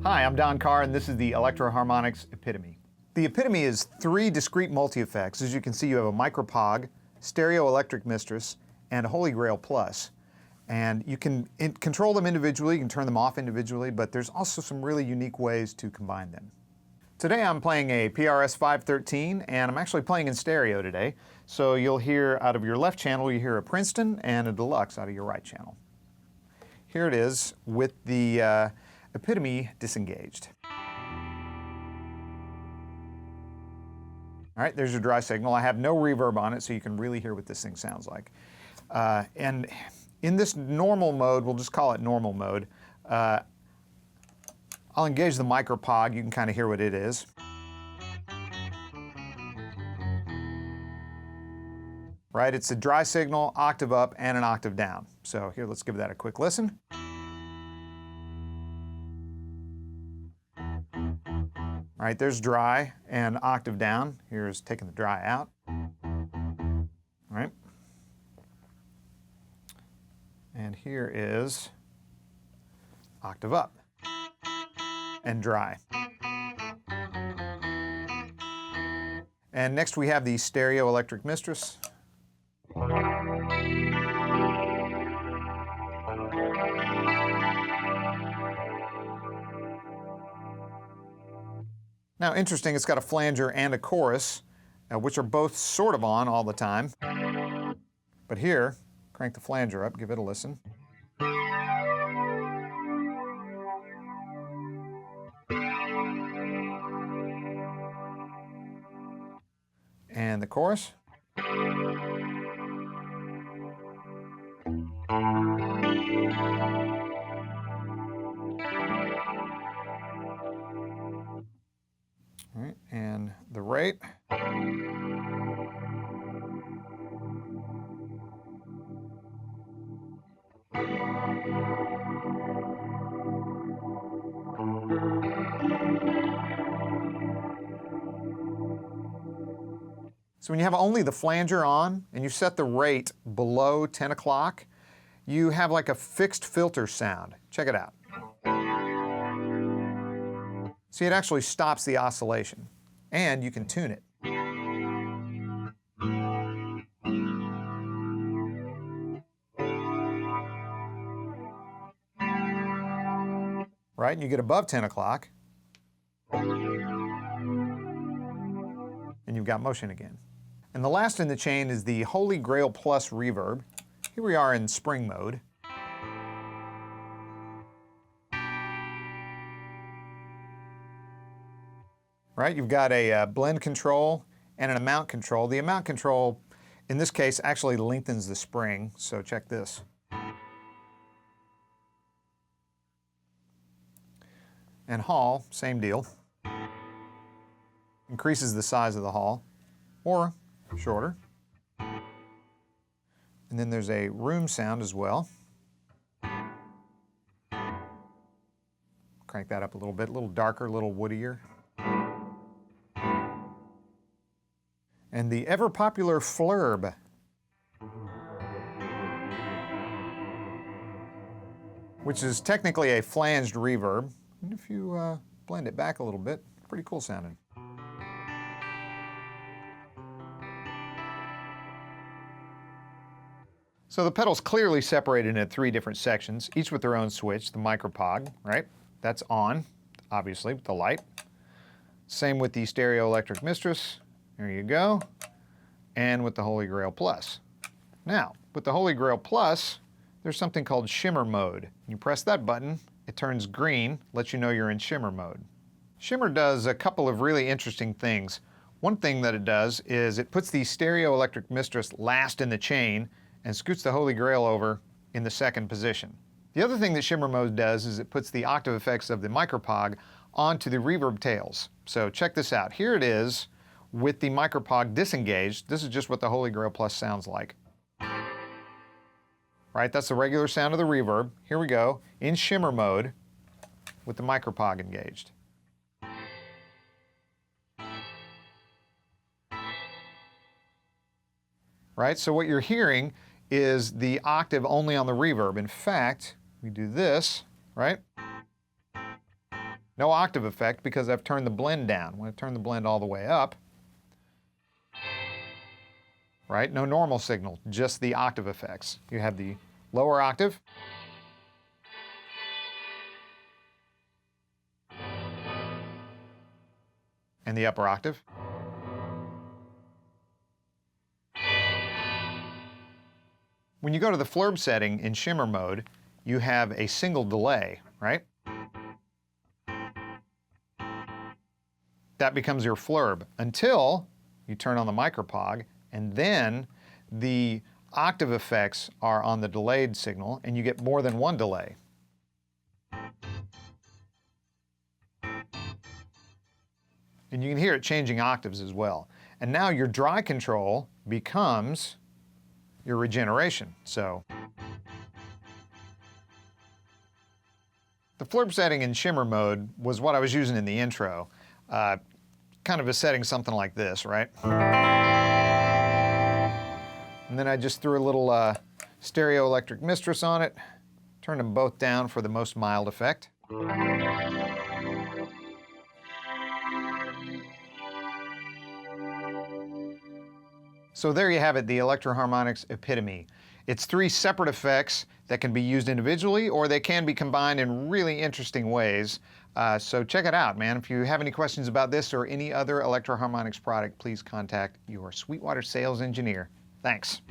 Hi, I'm Don Carr, and this is the Electro-Harmonix Epitome. The Epitome is 3 discrete multi-effects. As you can see, you have a micropog, stereo electric mistress, and a Holy Grail Plus. And you can control them individually, you can turn them off individually, but there's also some really unique ways to combine them. Today I'm playing a PRS 513, and I'm actually playing in stereo today. So you'll hear out of your left channel, you hear a Princeton and a Deluxe out of your right channel. Here it is with the Epitome disengaged. All right, there's your dry signal. I have no reverb on it, so you can really hear what this thing sounds like. And in this normal mode, we'll just call it normal mode, I'll engage the micropog. You can kind of hear what it is. Right, it's a dry signal, octave up, and an octave down. So here, let's give that a quick listen. All right, there's dry and octave down. Here's taking the dry out. All right. And here is octave up and dry. And next we have the stereo electric mistress. Now, interesting, it's got a flanger and a chorus, which are both sort of on all the time. But here, crank the flanger up, give it a listen. And the chorus. All right, and the rate. So when you have only the flanger on and you set the rate below 10 o'clock, you have like a fixed filter sound. Check it out. See, it actually stops the oscillation, and you can tune it. Right, and you get above 10 o'clock, and you've got motion again. And the last in the chain is the Holy Grail Plus reverb. Here we are in spring mode. Right, you've got a blend control and an amount control. The amount control, in this case, actually lengthens the spring, so check this. And hall, same deal. Increases the size of the hall, or shorter. And then there's a room sound as well. Crank that up a little darker, a little woodier. And the ever-popular flurb. Which is technically a flanged reverb. And if you blend it back a little bit, pretty cool sounding. So the pedal's clearly separated into 3 different sections, each with their own switch. The micropog, right? That's on, obviously, with the light. Same with the stereo electric mistress. There you go. And with the Holy Grail Plus. Now, with the Holy Grail Plus, there's something called Shimmer mode. You press that button, it turns green, lets you know you're in Shimmer mode. Shimmer does a couple of really interesting things. One thing that it does is it puts the stereo electric mistress last in the chain and scoots the Holy Grail over in the 2nd position. The other thing that Shimmer mode does is it puts the octave effects of the micropog onto the reverb tails. So check this out. Here it is with the micropog disengaged. This is just what the Holy Grail Plus sounds like. Right, that's the regular sound of the reverb. Here we go, in Shimmer mode with the micropog engaged. Right, so what you're hearing is the octave only on the reverb. In fact, we do this, right? No octave effect because I've turned the blend down. When I turn the blend all the way up, right? No normal signal, just the octave effects. You have the lower octave, and the upper octave. When you go to the flurb setting in Shimmer mode, you have a single delay, right? That becomes your flurb until you turn on the micropog, and then the octave effects are on the delayed signal, and you get more than one delay. And you can hear it changing octaves as well. And now your dry control becomes your regeneration. So the flurb setting in Shimmer mode was what I was using in the intro. Kind of a setting something like this, right? And then I just threw a little stereo electric mistress on it, turned them both down for the most mild effect. So there you have it, the Electro-Harmonix Epitome. It's 3 separate effects that can be used individually, or they can be combined in really interesting ways. So check it out, man. If you have any questions about this or any other Electro-Harmonix product, please contact your Sweetwater sales engineer. Thanks.